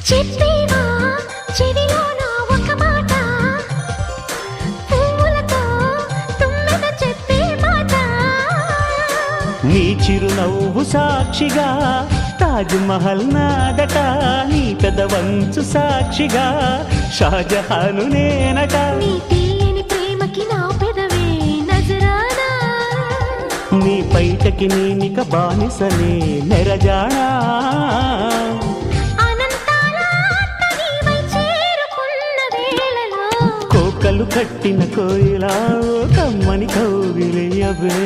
చెప్పేవా చెవిలోన ఒక మాట, పువ్వులతో తుమ్మెద చెప్పే మాట. నీ చిరునవ్వు సాక్షిగా తాజ్ మహల్ నాదట, నీ పెదవంచు సాక్షిగా షాజహాను నేనట. నీ తీయని ప్రేమకి నా పెదవే నజరానా, నీ పైటకి నేనిక బానిసనే నెరజాడా. అనంతాల ఆత్మ నీవై చేరుకున్న వేళలో కోకలు కట్టిన కోయిలా కమ్మని కౌగిలియవే.